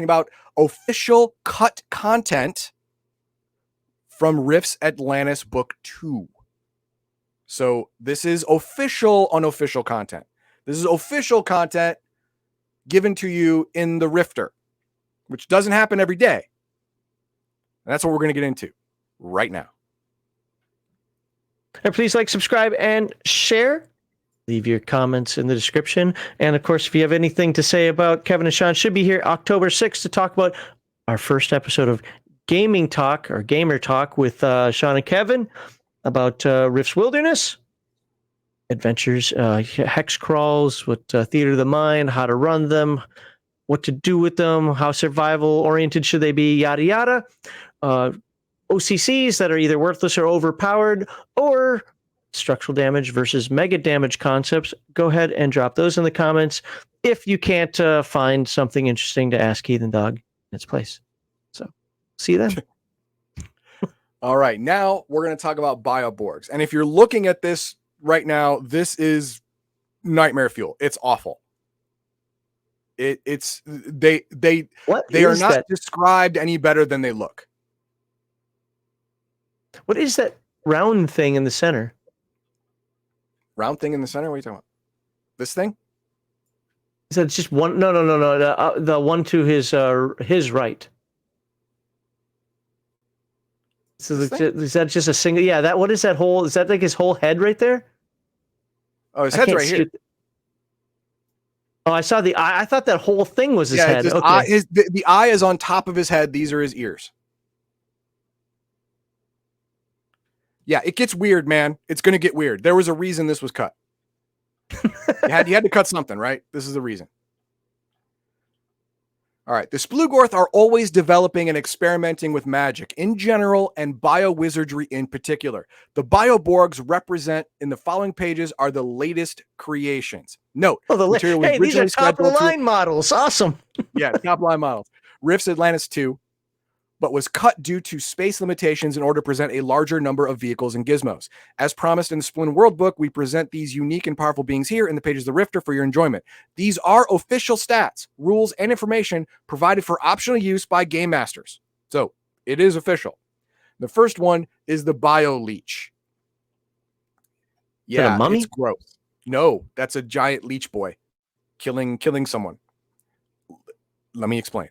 talking about official cut content from Rift's Atlantis Book 2. So this is official, unofficial content. This is official content given to you in the Rifter, which doesn't happen every day. And that's what we're going to get into right now. And please like, subscribe, and share. Leave your comments in the description. And of course, if you have anything to say about Kevin and Sean, should be here October 6th to talk about our first episode of Gaming Talk or Gamer Talk with Sean and Kevin about Rift's Wilderness, adventures, hex crawls, what Theater of the Mind, how to run them, what to do with them, how survival oriented should they be, yada yada. O.C.C.s that are either worthless or overpowered, or structural damage versus mega damage concepts. Go ahead and drop those in the comments if you can't find something interesting to ask Heathen Dog in its place. So, see you then. All right, now we're going to talk about Bio-Borgs. And if you're looking at this right now, this is nightmare fuel. It's awful. They are not described any better than they look. What is that round thing in the center? Round thing in the center? What are you talking about? This thing? Is that just one? No. The one to his right. So is that just a single? Yeah. That. What is that whole? Is that like his whole head right there? Oh, his head's right here. Oh, I saw the eye. I thought that whole thing was his head. Okay. The eye is on top of his head. These are his ears. Yeah, it gets weird, man. It's going to get weird. There was a reason this was cut. you had to cut something, right? This is the reason. All right. The Splugorth are always developing and experimenting with magic in general and Bio-Wizardry in particular. The Bio-Borgs represent in the following pages are the latest creations. Note, these are top-of-the-line models. Awesome. Yeah, top-line models. Rift's Atlantis 2, but was cut due to space limitations in order to present a larger number of vehicles and gizmos. As promised in the Splin World book, we present these unique and powerful beings here in the pages of the Rifter for your enjoyment. These are official stats, rules, and information provided for optional use by game masters. So, it is official. The first one is the bioleach. Yeah, it's gross. No, that's a giant leech boy killing someone. Let me explain.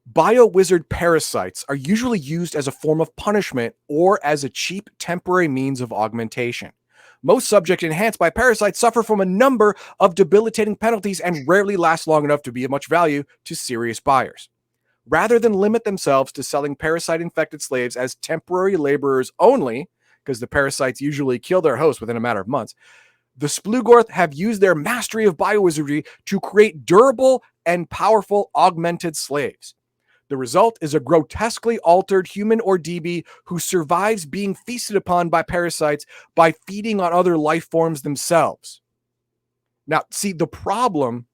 Bio-wizard parasites are usually used as a form of punishment or as a cheap temporary means of augmentation. Most subjects enhanced by parasites suffer from a number of debilitating penalties and rarely last long enough to be of much value to serious buyers. Rather than limit themselves to selling parasite-infected slaves as temporary laborers only, because the parasites usually kill their host within a matter of months, the Splugorth have used their mastery of bio-wizardry to create durable and powerful augmented slaves. The result is a grotesquely altered human or DB who survives being feasted upon by parasites by feeding on other life forms themselves. Now, see, the problem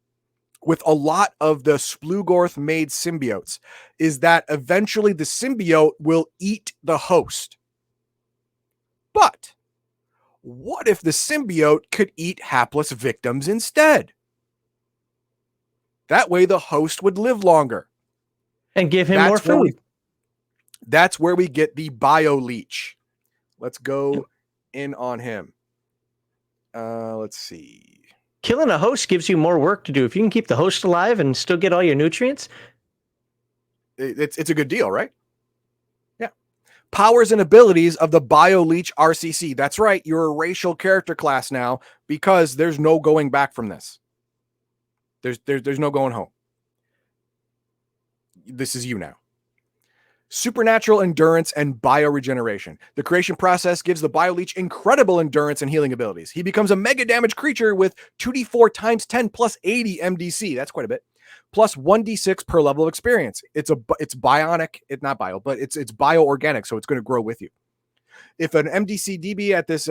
with a lot of the Splugorth-made symbiotes is that eventually the symbiote will eat the host. But what if the symbiote could eat hapless victims instead? That way the host would live longer. And give him more food. That's where we get the bioleach. Let's go in on him. Let's see. Killing a host gives you more work to do. If you can keep the host alive and still get all your nutrients, it's a good deal, right? Yeah. Powers and abilities of the bioleach O.C.C. That's right. You're a racial character class now because there's no going back from this. There's no going home. This is you now. Supernatural endurance and bioregeneration. The creation process gives the bioleach incredible endurance and healing abilities. He becomes a mega damage creature with 2d4 times 10 plus 80 MDC. That's quite a bit. Plus 1d6 per level of experience. It's bionic. It's not bio, but it's bio-organic, so it's going to grow with you. If an MDC DB at this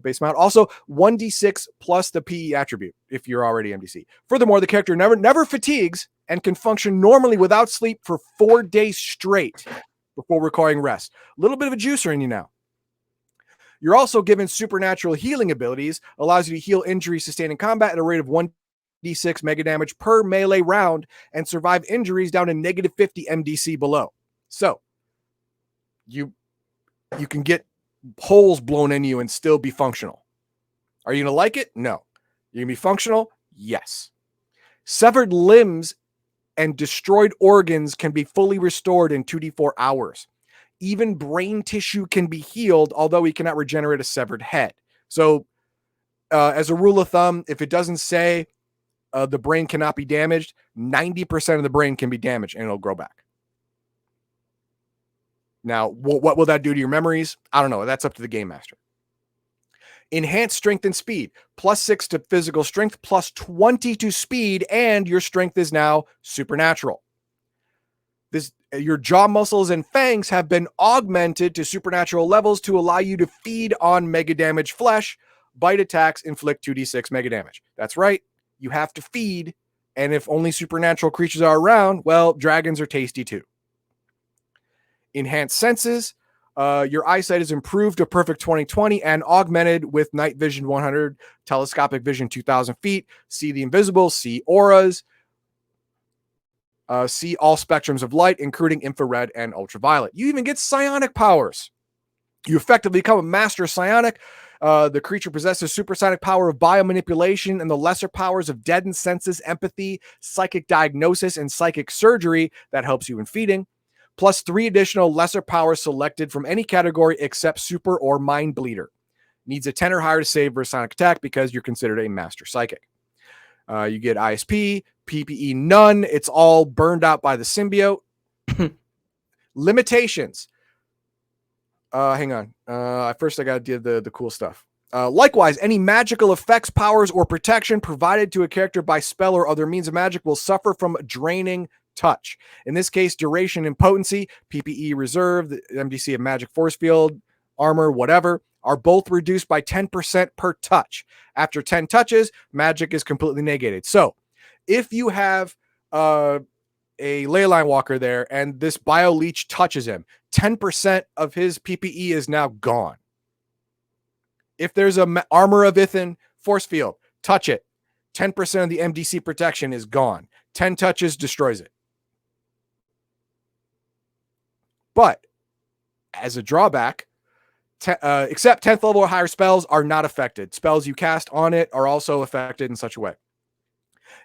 base amount, also 1d6 plus the PE attribute if you're already MDC. Furthermore, the character never fatigues and can function normally without sleep for 4 days straight before requiring rest. A little bit of a juicer in you now. You're also given supernatural healing abilities, allows you to heal injuries sustained in combat at a rate of 1 2d6 mega damage per melee round and survive injuries down to negative 50 MDC below. So you can get holes blown in you and still be functional. Are you going to like it? No. You're going to be functional? Yes. Severed limbs and destroyed organs can be fully restored in 2d4 hours. Even brain tissue can be healed, although we cannot regenerate a severed head. So, as a rule of thumb, if it doesn't say the brain cannot be damaged, 90% of the brain can be damaged and it'll grow back. Now, what will that do to your memories? I don't know. That's up to the game master. Enhanced strength and speed, +6 to physical strength, +20 to speed, and your strength is now supernatural. Your jaw muscles and fangs have been augmented to supernatural levels to allow you to feed on mega damage flesh. Bite attacks inflict 2d6 mega damage. That's right. You have to feed, and if only supernatural creatures are around, well, dragons are tasty too. Enhanced senses. Your eyesight is improved to perfect 20/20 and augmented with night vision 100, telescopic vision 2,000 feet, see the invisible, see auras, see all spectrums of light, including infrared and ultraviolet. You even get psionic powers. You effectively become a master psionic. The creature possesses supersonic power of biomanipulation and the lesser powers of deadened senses, empathy, psychic diagnosis, and psychic surgery that helps you in feeding, plus 3 additional lesser powers selected from any category except super or mind bleeder. Needs a 10 or higher to save versus sonic attack because you're considered a master psychic. You get ISP, PPE none. It's all burned out by the symbiote. Limitations. Hang on. First, I got to do the cool stuff. Likewise, any magical effects, powers, or protection provided to a character by spell or other means of magic will suffer from draining touch. In this case, duration and potency, PPE reserve, the MDC of magic force field, armor, whatever, are both reduced by 10% per touch. After 10 touches, magic is completely negated. So if you have a leyline walker there and this bioleach touches him, 10% of his PPE is now gone. If there's a armor of Ithin force field, touch it, 10% of the MDC protection is gone. 10 touches destroys it. But as a drawback, except 10th level or higher spells are not affected. Spells you cast on it are also affected in such a way.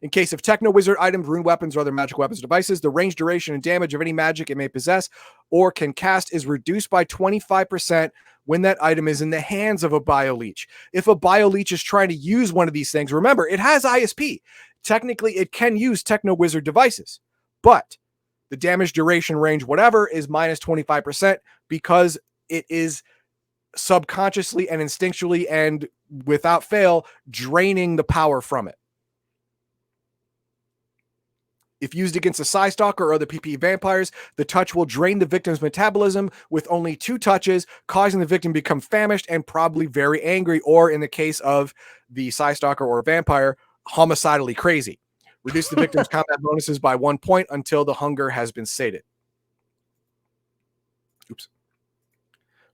In case of techno-wizard items, rune weapons, or other magic weapons or devices, the range, duration, and damage of any magic it may possess or can cast is reduced by 25% when that item is in the hands of a bioleach. If a bioleach is trying to use one of these things, remember, it has ISP. Technically, it can use techno-wizard devices, but the damage, duration, range, whatever, is minus 25% because it is subconsciously and instinctually and without fail draining the power from it. If used against a Psystalker or other PPE vampires, the touch will drain the victim's metabolism with only 2 touches, causing the victim to become famished and probably very angry, or in the case of the Psystalker or vampire, homicidally crazy. Reduce the victim's combat bonuses by 1 point until the hunger has been sated. Oops.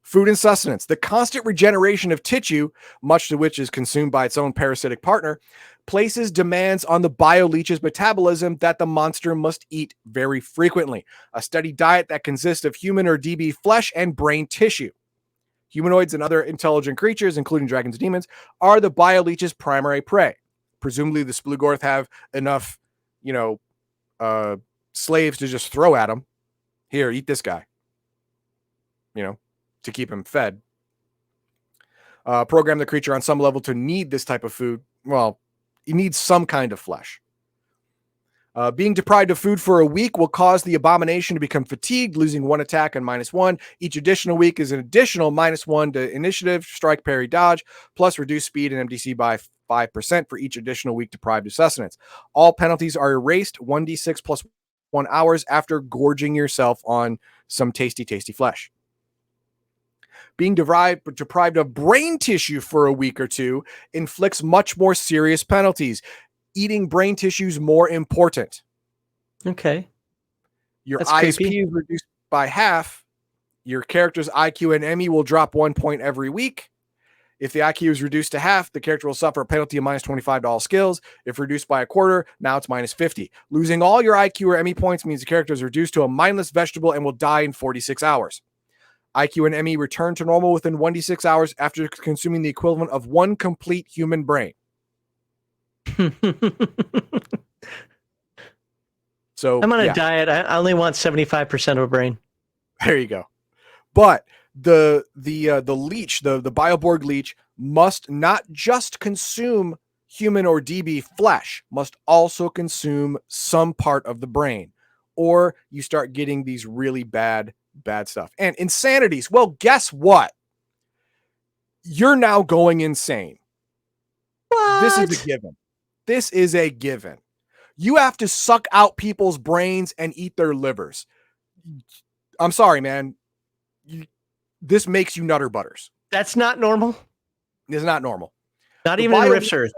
Food and sustenance. The constant regeneration of tissue, much of which is consumed by its own parasitic partner, places demands on the bioleach's metabolism that the monster must eat very frequently. A steady diet that consists of human or DB flesh and brain tissue. Humanoids and other intelligent creatures, including dragons and demons, are the bioleach's primary prey. Presumably the Splugorth have enough, slaves to just throw at them. Here, eat this guy. To keep him fed. Program the creature on some level to need this type of food. Well, he needs some kind of flesh. Being deprived of food for a week will cause the abomination to become fatigued, losing 1 attack and -1. Each additional week is an additional -1 to initiative, strike, parry, dodge, plus reduce speed and MDC by 5% for each additional week deprived of sustenance. All penalties are erased 1d6 plus 1 hours after gorging yourself on some tasty, tasty flesh. Being deprived of brain tissue for a week or 2 inflicts much more serious penalties. Eating brain tissue is more important. Okay. Your That's ISP creepy. is reduced by half. Your character's IQ and ME will drop 1 point every week. If the IQ is reduced to half, the character will suffer a penalty of minus 25 to all skills. If reduced by a quarter, now it's minus 50. Losing all your IQ or ME points means the character is reduced to a mindless vegetable and will die in 46 hours. IQ and ME return to normal within 1d6 hours after consuming the equivalent of one complete human brain. So I'm on a diet. I only want 75% of a brain. There you go. But the leech, the Bio-Borg leech, must not just consume human or DB flesh, must also consume some part of the brain, or you start getting these really bad stuff. And insanities. Well, guess what? You're now going insane. What? This is a given. This is a given. You have to suck out people's brains and eat their livers. I'm sorry, man. This makes you nutter butters. That's not normal. It's not normal. Not even in Rift's Earth.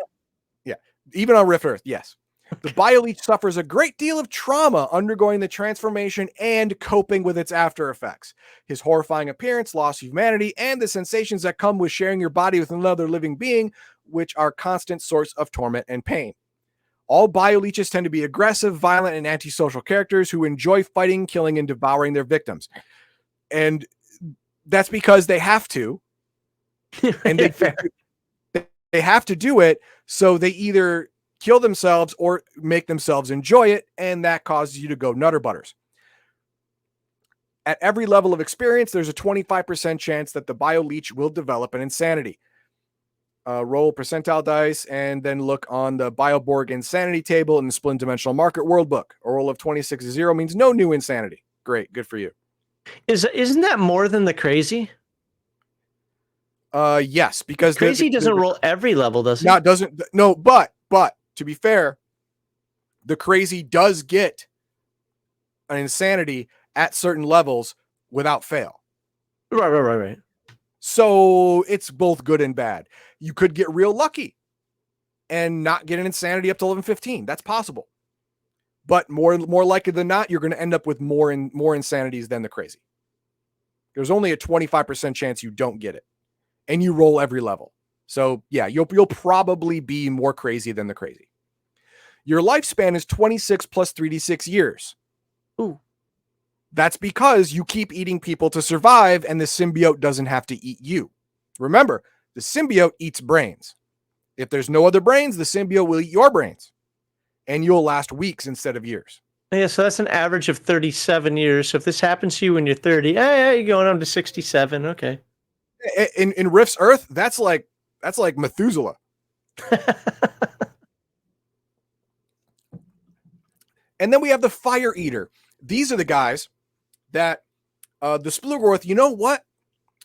Yeah, even on Rift Earth, yes. The bioleach suffers a great deal of trauma undergoing the transformation and coping with its after effects. His horrifying appearance, loss of humanity, and the sensations that come with sharing your body with another living being, which are constant source of torment and pain. All bioleeches tend to be aggressive, violent, and antisocial characters who enjoy fighting, killing, and devouring their victims. And that's because they have to. And they have to do it, so they either kill themselves or make themselves enjoy it, and that causes you to go nutter butters. At every level of experience, there's a 25% chance that the bioleech will develop an insanity. Roll percentile dice and then look on the Bio-Borg insanity table in the Splint Dimensional Market World Book. A roll of 26 is 0 means no new insanity. Great, good for you. Isn't that more than the crazy? Yes, because crazy doesn't roll every level, does it? No, it doesn't. No, but to be fair, the crazy does get an insanity at certain levels without fail. Right. So it's both good and bad. You could get real lucky and not get an insanity up to level 15. That's possible. But more likely than not, you're going to end up with more insanities than the crazy. There's only a 25% chance you don't get it. And you roll every level. So yeah, you'll probably be more crazy than the crazy. Your lifespan is 26 plus 3d6 years. Ooh. That's because you keep eating people to survive, and the symbiote doesn't have to eat you. Remember, the symbiote eats brains. If there's no other brains, the symbiote will eat your brains, and you'll last weeks instead of years. Yeah, so that's an average of 37 years. So if this happens to you when you're 30, you're going on to 67. Okay. In Rift's Earth, that's like Methuselah. And then we have the Fire Eater. These are the guys that the Splugorth, you know what?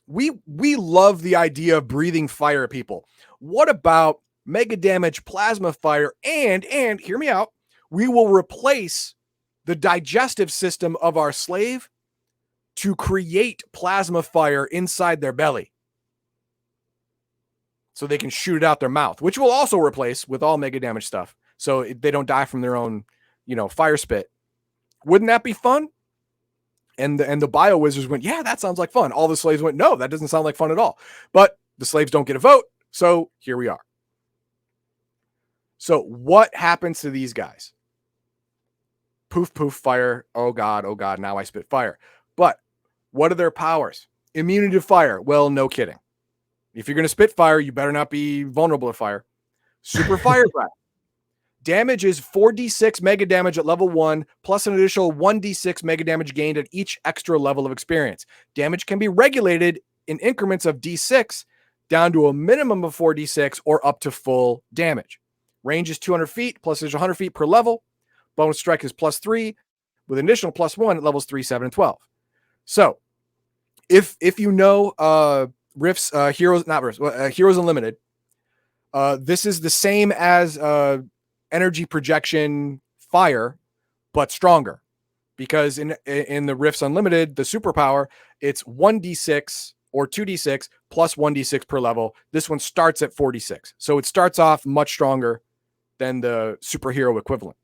We love the idea of breathing fire at people. What about mega damage plasma fire? And hear me out. We will replace the digestive system of our slave to create plasma fire inside their belly, so they can shoot it out their mouth, which we'll also replace with all mega damage stuff, so they don't die from their own, fire spit. Wouldn't that be fun? And the Bio-Wizards went, yeah, that sounds like fun. All the slaves went, no, that doesn't sound like fun at all. But the slaves don't get a vote, so here we are. So what happens to these guys? Poof, poof, fire. Oh God, now I spit fire. But what are their powers? Immunity to fire. Well, no kidding. If you're going to spit fire, you better not be vulnerable to fire. Super Fire Breath. Damage is 4d6 mega damage at level 1, plus an additional 1d6 mega damage gained at each extra level of experience. Damage can be regulated in increments of d6 down to a minimum of 4d6 or up to full damage. Range is 200 feet, plus there's 100 feet per level. Bonus strike is plus3, with an additional +1 at levels 3, 7, and 12. So, if you know Rift's Heroes Unlimited, this is the same as energy projection fire, but stronger, because in the Rifts Unlimited, the superpower, it's 1d6 or 2d6 plus 1d6 per level. This one starts at 46, so it starts off much stronger than the superhero equivalent.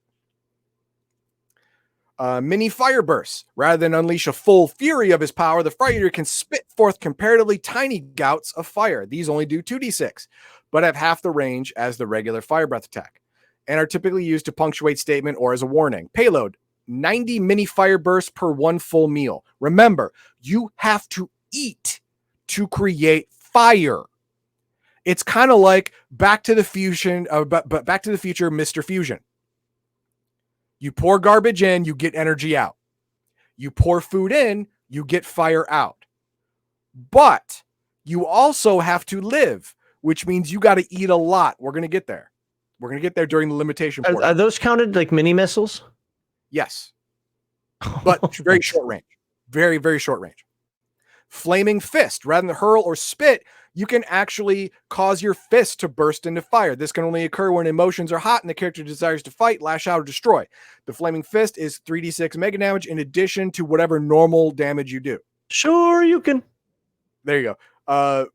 Mini fire bursts. Rather than unleash a full fury of his power, the fire eater can spit forth comparatively tiny gouts of fire. These only do 2d6, but have half the range as the regular fire breath attack, and are typically used to punctuate statement or as a warning. Payload: 90 mini fire bursts per one full meal. Remember, you have to eat to create fire. It's kind of like Back to the Fusion, but Back to the Future, Mr. Fusion. You pour garbage in, you get energy out. You pour food in, you get fire out. But you also have to live, which means you got to eat a lot. We're going to get there. We're going to get there during the limitation portion. Are those counted like mini missiles? Yes. But very short range. Very, very short range. Flaming fist. Rather than hurl or spit, you can actually cause your fist to burst into fire. This can only occur when emotions are hot and the character desires to fight, lash out, or destroy. The flaming fist is 3d6 mega damage in addition to whatever normal damage you do. Sure, you can. There you go.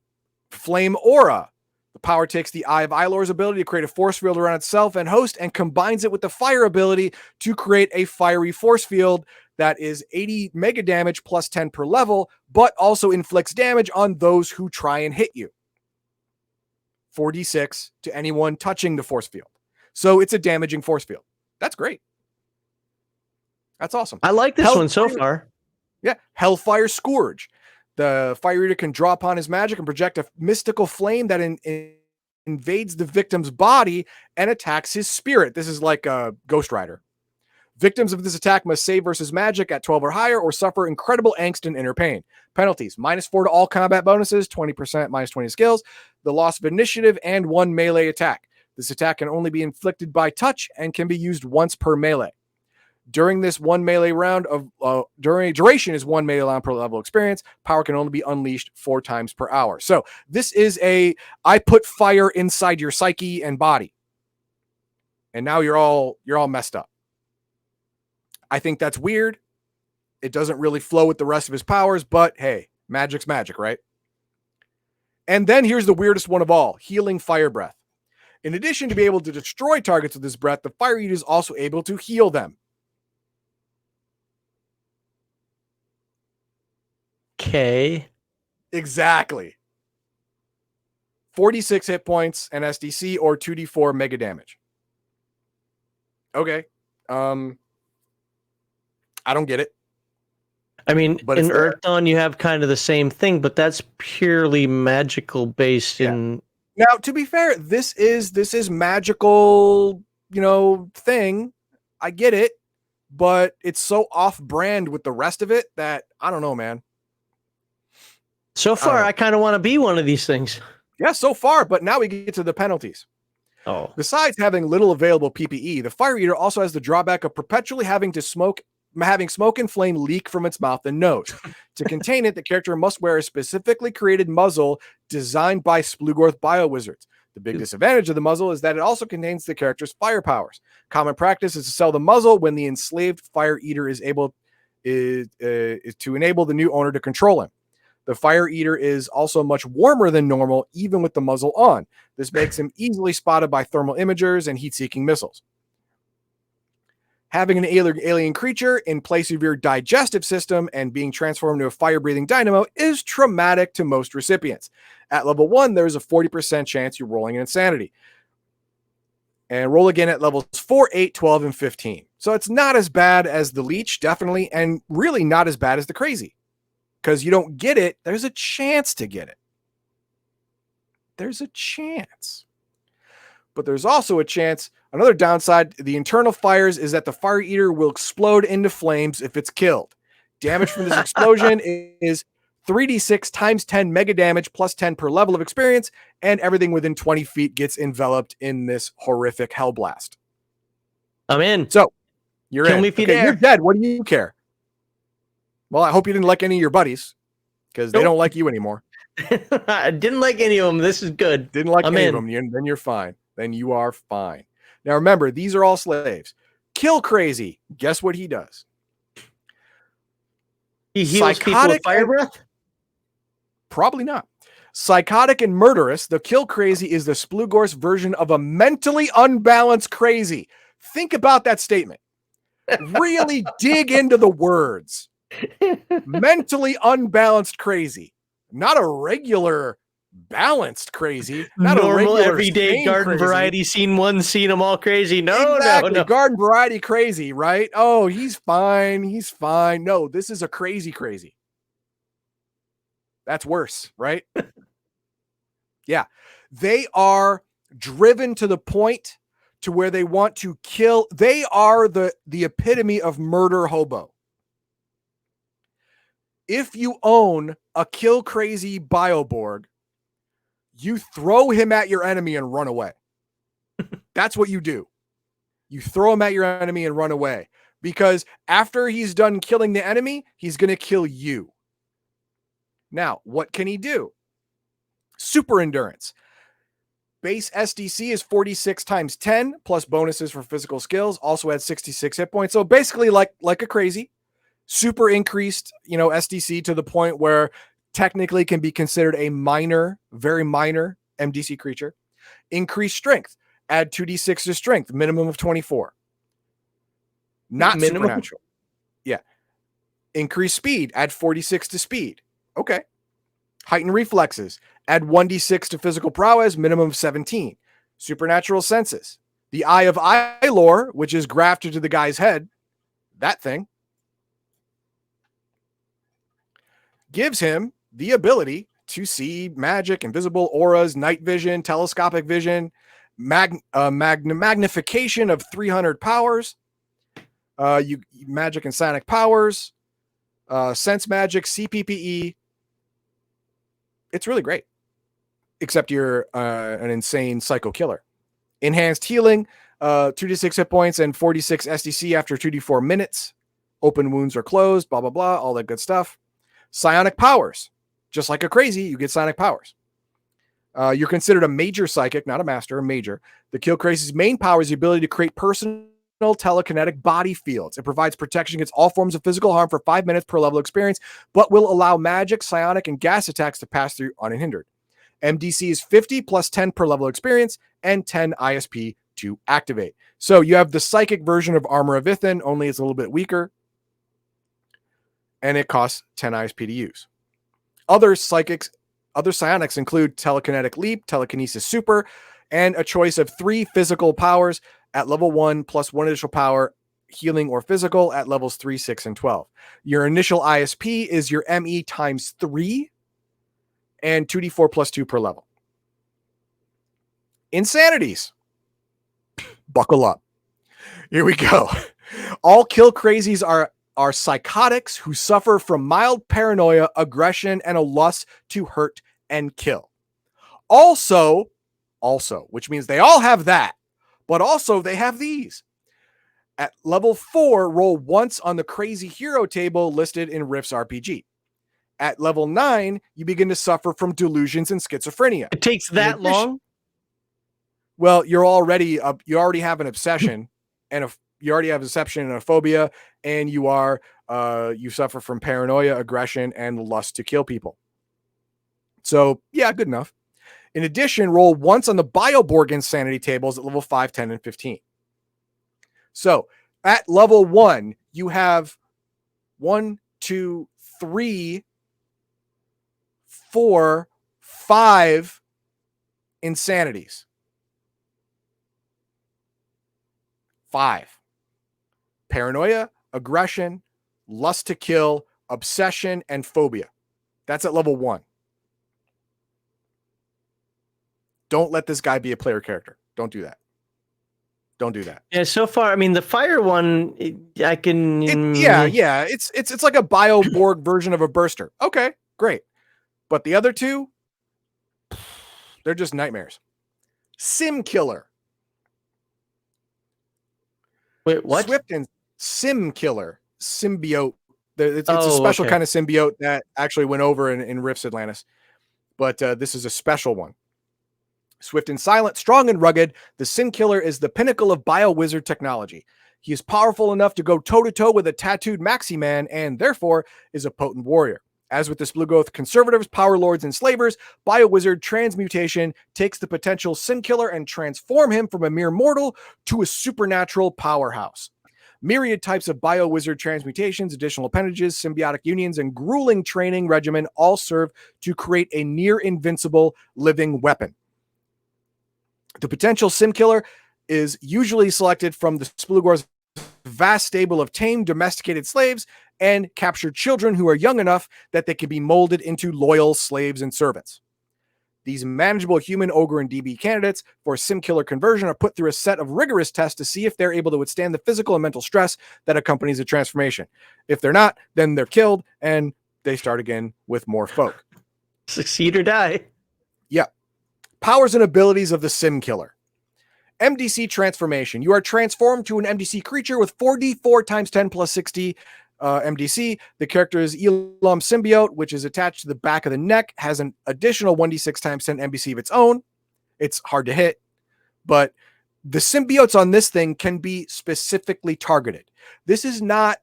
Flame aura. The power takes the Eye of Ilor's ability to create a force field around itself and host and combines it with the fire ability to create a fiery force field that is 80 mega damage plus 10 per level, but also inflicts damage on those who try and hit you. 4d6 to anyone touching the force field. So it's a damaging force field. That's great. That's awesome. I like this one so far. Yeah. Hellfire Scourge. The fire eater can draw upon his magic and project a mystical flame that invades the victim's body and attacks his spirit. This is like a Ghost Rider. Victims of this attack must save versus magic at 12 or higher or suffer incredible angst and inner pain. Penalties: -4 to all combat bonuses, 20%, -20 skills, the loss of initiative, and 1 melee attack. This attack can only be inflicted by touch and can be used once per melee. During this one melee round of duration is 1 melee round per level experience. Power can only be unleashed 4 times per hour. So this is I put fire inside your psyche and body, and now you're all messed up. I think that's weird. It doesn't really flow with the rest of his powers, but hey, magic's magic, right? And then here's the weirdest one of all: healing fire breath. In addition to being able to destroy targets with this breath, the fire eater is also able to heal them. Okay. Exactly. 46 hit points and SDC or 2d4 mega damage. Okay. I don't get it. I mean, But in it's there. Earthdawn, you have kind of the same thing, but that's purely magical based in. Now, to be fair, this is magical, thing. I get it, but it's so off-brand with the rest of it that I don't know, man. So far, I kind of want to be one of these things. Yeah, so far, but now we get to the penalties. Oh. Besides having little available PPE, the fire eater also has the drawback of perpetually having smoke and flame leak from its mouth and nose. To contain it, the character must wear a specifically created muzzle designed by Splugorth Bio-Wizards. The big disadvantage of the muzzle is that it also contains the character's fire powers. Common practice is to sell the muzzle when the enslaved fire eater is to enable the new owner to control him. The fire eater is also much warmer than normal, even with the muzzle on. This makes him easily spotted by thermal imagers and heat-seeking missiles. Having an alien creature in place of your digestive system and being transformed into a fire-breathing dynamo is traumatic to most recipients. At level 1, there's a 40% chance you're rolling an insanity. And roll again at levels 4, 8, 12, and 15. So it's not as bad as the leech, definitely, and really not as bad as the crazy. Because you don't get it, there's a chance to get it. There's a chance. But there's also a chance, another downside, the internal fires is that the fire eater will explode into flames if it's killed. Damage from this explosion is 3d6 times 10 mega damage plus 10 per level of experience, and everything within 20 feet gets enveloped in this horrific hell blast. I'm in. So, you're Kill in. me if you Okay, dare. you're dead. What do you care? Well, I hope you didn't like any of your buddies, because they don't like you anymore. I didn't like any of them. This is good. Didn't like I'm any in. of them. Then you're fine. Then you are fine. Now remember, these are all slaves. Kill Crazy. Guess what he does? He heals people with fire breath? Probably not. Psychotic and murderous, the Kill Crazy is the Splugor's version of a mentally unbalanced crazy. Think about that statement. Really dig into the words. Mentally unbalanced crazy. Not a regular balanced crazy. Not a Normal, regular everyday sane garden crazy. variety scene one, scene them all crazy. No, Exactly. no. Garden variety crazy, right? Oh, he's fine. He's fine. No, this is a crazy. That's worse, right? Yeah. They are driven to the point to where they want to kill. They are the epitome of murder hobo. If you own a kill crazy Bio-Borg, you throw him at your enemy and run away. That's what you do. You throw him at your enemy and run away, because after he's done killing the enemy, he's going to kill you. Now, what can he do? Super endurance. Base SDC is 46 times 10 plus bonuses for physical skills. Also adds 66 hit points. So basically like a crazy. Super increased, SDC to the point where technically can be considered a minor, very minor MDC creature. Increased strength. Add 2d6 to strength, minimum of 24. Not minimum. Supernatural. Yeah. Increased speed. Add 46 to speed. Okay. Heightened reflexes. Add 1d6 to physical prowess, minimum of 17. Supernatural senses. The Eye of Ilor, which is grafted to the guy's head, that thing, gives him the ability to see magic, invisible auras, night vision, telescopic vision, magnification of 300 powers, magic and psionic powers, sense magic, CPPE. It's really great. Except you're an insane psycho killer. Enhanced healing, 2d6 hit points and 46 SDC after 2d4 minutes. Open wounds are closed, blah, blah, blah, all that good stuff. Psionic powers. Just like a crazy, you get psionic powers. You're considered a major psychic, not a master, a major. The Kill Crazy's main power is the ability to create personal telekinetic body fields. It provides protection against all forms of physical harm for 5 minutes per level experience, but will allow magic, psionic, and gas attacks to pass through unhindered. MDC is 50 plus 10 per level experience and 10 ISP to activate. So you have the psychic version of Armor of Ithin, only it's a little bit weaker. And it costs 10 ISP to use. Other psionics include Telekinetic Leap, Telekinesis Super, and a choice of 3 physical powers at level 1 plus 1 additional power, healing or physical at levels 3, 6, and 12. Your initial ISP is your ME times 3 and 2d4 plus 2 per level. Insanities. Buckle up. Here we go. All Kill Crazies are psychotics who suffer from mild paranoia, aggression, and a lust to hurt and kill. Also, which means they all have that, but also they have these. At level 4, roll once on the Crazy Hero table listed in Rift's RPG. At level 9, you begin to suffer from delusions and schizophrenia. It takes that long? Well, you already have an obsession and you already have deception and a phobia, and you suffer from paranoia, aggression, and lust to kill people. So yeah, good enough. In addition, roll once on the Bio-Borg insanity tables at level 5, 10, and 15. So at level 1, you have 1, 2, 3, 4, 5 insanities. 5. Paranoia, aggression, lust to kill, obsession, and phobia. That's at level 1. Don't let this guy be a player character. Don't do that. Don't do that. Yeah, so far, I mean, the fire one, I can... Yeah. It's like a Bio-Borg version of a burster. Okay, great. But the other two, they're just nightmares. Sim Killer. Wait, what? Swift and Sim Killer. Symbiote. It's a special kind of symbiote that actually went over in Rift's Atlantis. But this is a special one. Swift and silent, strong and rugged, the Sim Killer is the pinnacle of Bio-Wizard technology. He is powerful enough to go toe-to-toe with a tattooed Maxi Man and therefore is a potent warrior. As with the Splugoth conservatives, power lords, and slavers, Bio-Wizard transmutation takes the potential Sim Killer and transform him from a mere mortal to a supernatural powerhouse. Myriad types of bio-wizard transmutations, additional appendages, symbiotic unions, and grueling training regimen all serve to create a near-invincible living weapon. The potential sim killer is usually selected from the Splugor's vast stable of tame, domesticated slaves and captured children who are young enough that they can be molded into loyal slaves and servants. These manageable human, ogre, and DB candidates for sim killer conversion are put through a set of rigorous tests to see if they're able to withstand the physical and mental stress that accompanies a transformation. If they're not, then they're killed and they start again with more folk. Succeed or die. Yeah. Powers and abilities of the sim killer. MDC transformation. You are transformed to an MDC creature with 4d4 times 10 plus 60 MDC. The character is Elam Symbiote, which is attached to the back of the neck, has an additional 1d6 times 10 MDC of its own. It's hard to hit, but the symbiotes on this thing can be specifically targeted. This is not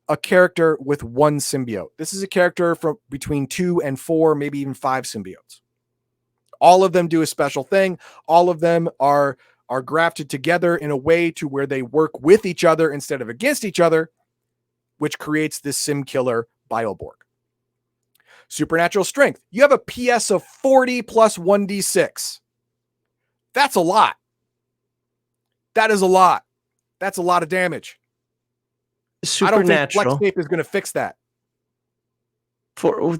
a character with one symbiote. This is a character from between 2 and 4, maybe even 5 symbiotes. All of them do a special thing. All of them are grafted together in a way to where they work with each other instead of against each other, which creates this sim killer Bio-Borg. Supernatural strength. You have a PS of 40 plus 1d6. That's a lot. That is a lot. That's a lot of damage. Supernatural. I don't think FlexTape is going to fix that.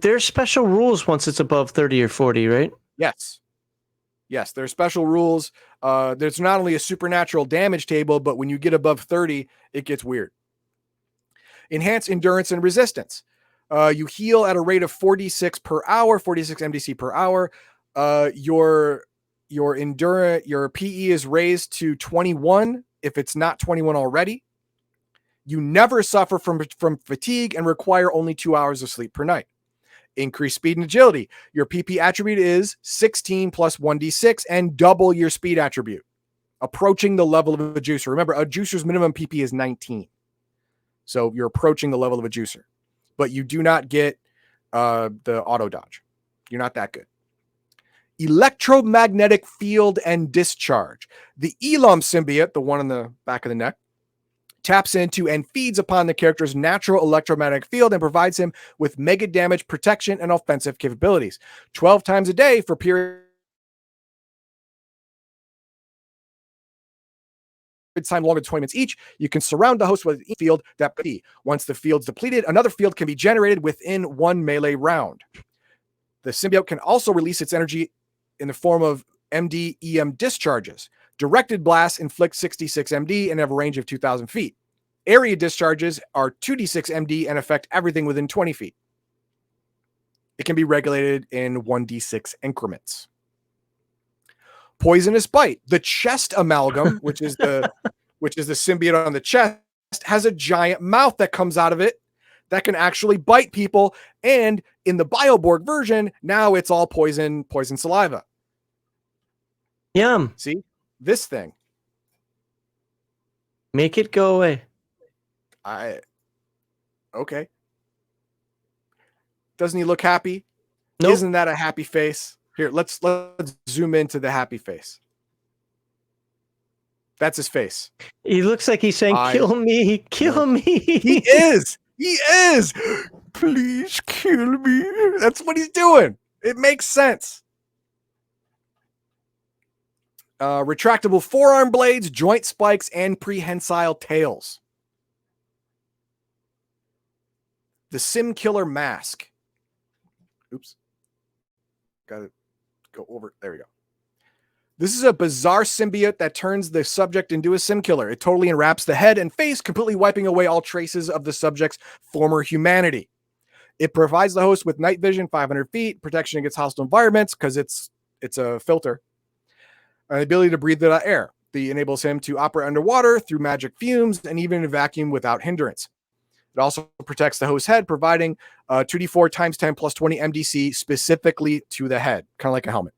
There's special rules once it's above 30 or 40, right? Yes. Yes, there's special rules. There's not only a supernatural damage table, but when you get above 30, it gets weird. Enhance endurance and resistance. You heal at a rate of 4d6 per hour, 46 MDC per hour. Your endurance, your PE is raised to 21 if it's not 21 already. You never suffer from fatigue and require only 2 hours of sleep per night. Increase speed and agility. Your PP attribute is 16 plus 1d6 and double your speed attribute, approaching the level of a juicer. Remember, a juicer's minimum PP is 19. So you're approaching the level of a juicer, but you do not get the auto dodge. You're not that good. Electromagnetic field and discharge. The Elam symbiote, the one on the back of the neck, taps into and feeds upon the character's natural electromagnetic field and provides him with mega damage, protection, and offensive capabilities. 12 times a day for periods time longer than 20 minutes each, you can surround the host with a field that be. Once the field's depleted, another field can be generated within one melee round. The symbiote can also release its energy in the form of MD-EM discharges. Directed blasts inflict 66 MD and have a range of 2,000 feet. Area discharges are 2d6 MD and affect everything within 20 feet. It can be regulated in 1d6 increments. Poisonous bite. The chest amalgam, which is the symbiote on the chest, has a giant mouth that comes out of it that can actually bite people. And in the Bio-Borg version, now it's all poison saliva. Yum. See? This thing. Make it go away. Okay. Doesn't he look happy? Nope. Isn't that a happy face? Here, let's zoom into the happy face. That's his face. He looks like he's saying, kill me, kill me. He is. He is. Please kill me. That's what he's doing. It makes sense. Retractable forearm blades, joint spikes, and prehensile tails. The Sim Killer mask. Oops. Got to go over. There we go. This is a bizarre symbiote that turns the subject into a sim killer. It totally enwraps the head and face, completely wiping away all traces of the subject's former humanity. It provides the host with night vision, 500 feet, protection against hostile environments because it's a filter, and the ability to breathe without air. The enables him to operate underwater through magic fumes and even in a vacuum without hindrance. It also protects the host's head, providing 2d4 times 10 plus 20 MDC specifically to the head, kind of like a helmet.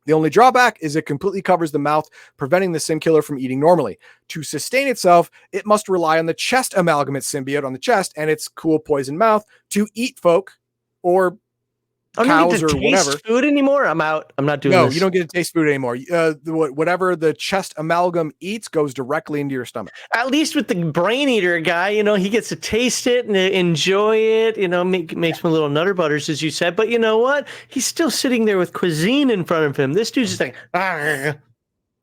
The only drawback is it completely covers the mouth, preventing the sim killer from eating normally. To sustain itself, it must rely on the chest amalgamate symbiote on the chest and its cool poison mouth to eat folk or I don't cows get to or taste whatever. food anymore. I'm out. I'm not doing No, this. you don't get to taste food anymore. Whatever the chest amalgam eats goes directly into your stomach. At least with the brain eater guy, he gets to taste it and enjoy it. Makes me little nutter butters, as you said. But you know what? He's still sitting there with cuisine in front of him. This dude's just like, "Argh."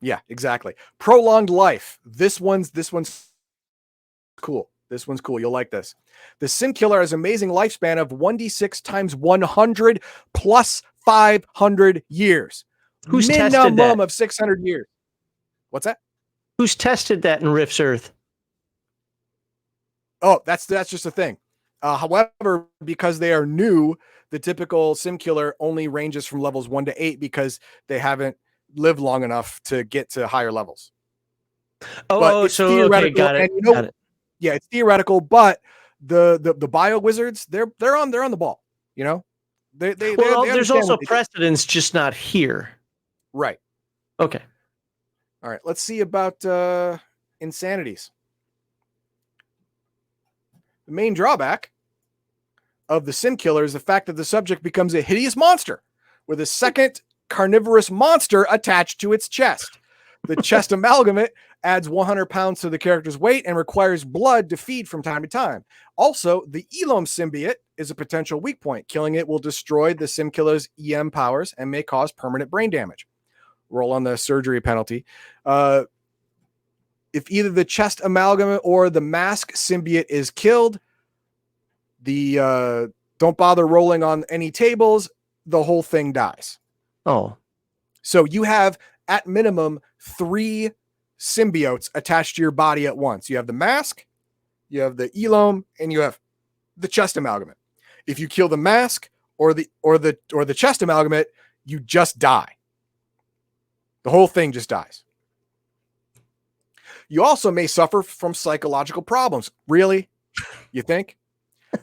Yeah, exactly. Prolonged life. This one's cool. This one's cool. You'll like this. The Sim Killer has an amazing lifespan of 1d6 times 100 plus 500 years. Who's Minimum tested that? of 600 years. What's that? Who's tested that in Rift's Earth? Oh, that's just a thing. However, because they are new, the typical Sim Killer only ranges from levels 1 to 8 because they haven't lived long enough to get to higher levels. Okay, got it. Got it. Yeah, it's theoretical, but the Bio Wizards, they're on the ball. They There's also what they do. precedence, just not here. Right. Okay. All right. Let's see about insanities. The main drawback of the Sim Killer is the fact that the subject becomes a hideous monster with a second carnivorous monster attached to its chest. The chest amalgamate adds 100 pounds to the character's weight and requires blood to feed from time to time. Also, the Elome symbiote is a potential weak point. Killing it will destroy the Sim Killer's EM powers and may cause permanent brain damage. Roll on the surgery penalty. If either the chest amalgamate or the mask symbiote is killed, don't bother rolling on any tables. The whole thing dies. Oh. So you have, at minimum, 3 symbiotes attached to your body at once. You have the mask, you have the Elome, and you have the chest amalgamate. If you kill the mask or the chest amalgamate, you just die. The whole thing just dies. You also may suffer from psychological problems. Really? You think?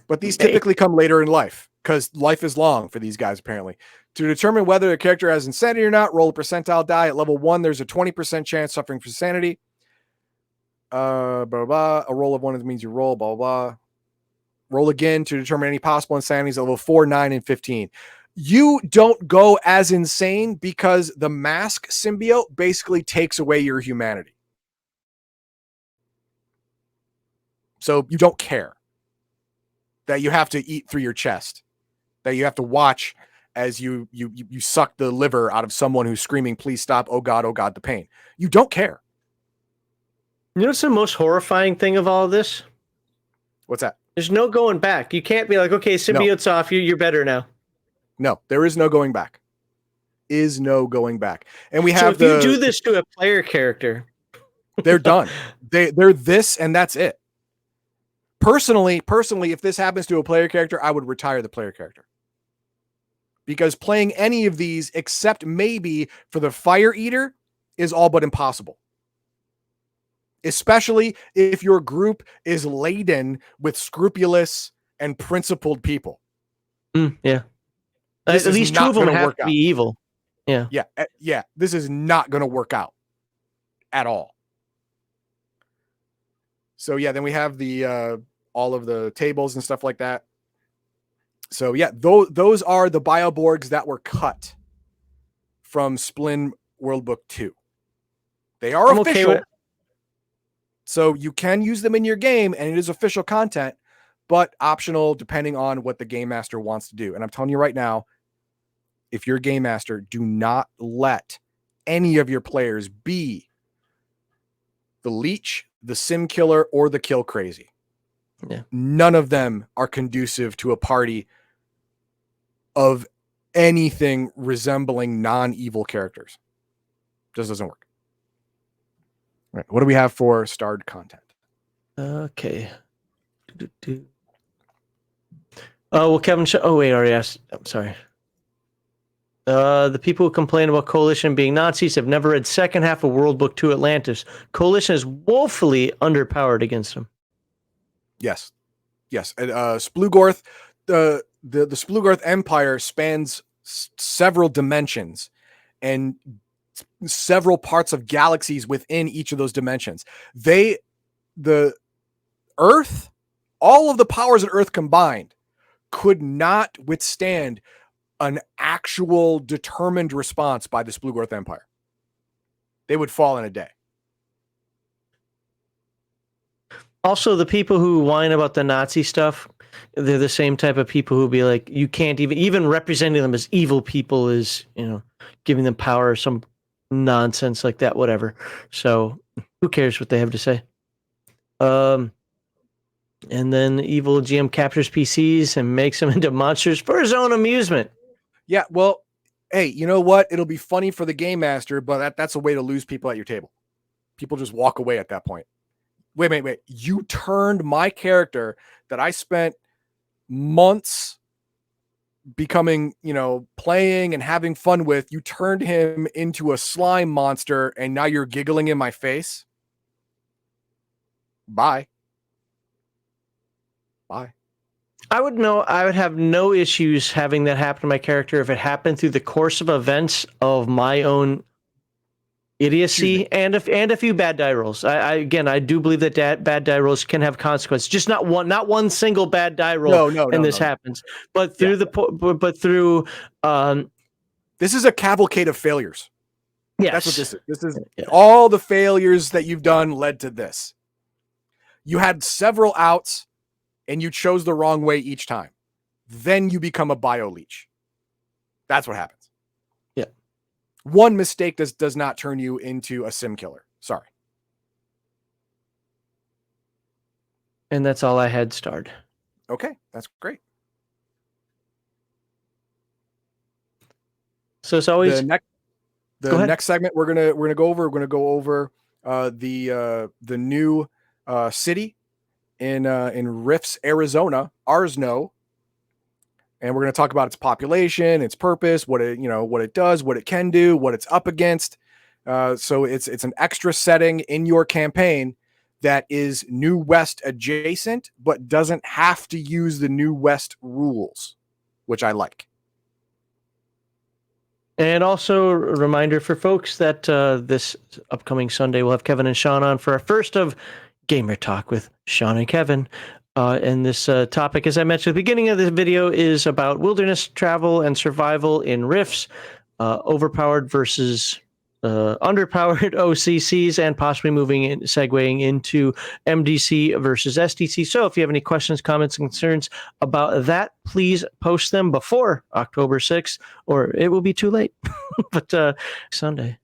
But these typically come later in life because life is long for these guys, apparently. To determine whether a character has insanity or not, roll a percentile die. At level 1, there's a 20% chance suffering from insanity. Blah, blah, blah. A roll of 1 means you roll, blah, blah, blah. Roll again to determine any possible insanities at level 4, 9, and 15. You don't go as insane because the mask symbiote basically takes away your humanity. So you don't care that you have to eat through your chest, that you have to watch as you suck the liver out of someone who's screaming, please stop, oh God, the pain. You don't care. You know what's the most horrifying thing of all of this? What's that? There's no going back. You can't be like, okay, symbiote's off, you're better now. No, there is no going back. And we have you do this to a player character, they're done. They're this and that's it. Personally, if this happens to a player character, I would retire the player character. Because playing any of these, except maybe for the Fire Eater, is all but impossible. Especially if your group is laden with scrupulous and principled people. Yeah. At least 2 of them have to be evil. Yeah. Yeah. This is not going to work out at all. So yeah, then we have the all of the tables and stuff like that. So yeah, those are the Bio-Borgs that were cut from Splin World Book 2. They are official. Okay, so you can use them in your game and it is official content, but optional depending on what the game master wants to do. And I'm telling you right now, if you're a game master, do not let any of your players be the leech, the sim killer, or the kill crazy. Yeah. None of them are conducive to a party of anything resembling non-evil characters. Just doesn't work. All right. What do we have for starred content? Okay. Oh, well, Kevin. Oh, wait, already asked. I'm sorry. The people who complain about Coalition being Nazis have never read second half of World Book 2 Atlantis. Coalition is woefully underpowered against them. Yes. And Splugorth, the Splugorth Empire spans several dimensions and several parts of galaxies within each of those dimensions. The Earth, all of the powers of Earth combined, could not withstand an actual determined response by the Splugorth Empire. They would fall in a day. Also, the people who whine about the Nazi stuff, they're the same type of people who be like, you can't even representing them as evil people is, giving them power or some nonsense like that, whatever. So who cares what they have to say? And then evil GM captures PCs and makes them into monsters for his own amusement. Yeah, well, hey, you know what? It'll be funny for the game master, but that's a way to lose people at your table. People just walk away at that point. Wait. You turned my character that I spent months becoming, playing and having fun with, you turned him into a slime monster and now you're giggling in my face? Bye. I would have no issues having that happen to my character if it happened through the course of events of my own idiocy and a few bad die rolls. I do believe that bad die rolls can have consequences. Just not one single bad die roll. This happens, but through this is a cavalcade of failures. Yes, that's what this is. This is all the failures that you've done led to this. You had several outs, and you chose the wrong way each time. Then you become a bioleach. That's what happens. Yeah. One mistake does not turn you into a sim killer. Sorry. And that's all I had starred. Okay, that's great. So it's always the next segment we're gonna go over the new city in Riffs, Arizona, Arsno, and we're going to talk about its population, its purpose, what it does, what it can do, what it's up against. So it's an extra setting in your campaign that is New West adjacent, but doesn't have to use the New West rules, which I like. And also a reminder for folks that this upcoming Sunday we'll have Kevin and Sean on for our first of Gamer Talk with Sean and Kevin. And this topic, as I mentioned at the beginning of this video, is about wilderness travel and survival in Rifts, overpowered versus underpowered O.C.C.s, and possibly segueing into MDC versus SDC. So if you have any questions, comments, and concerns about that, please post them before October 6th, or it will be too late. But Sunday.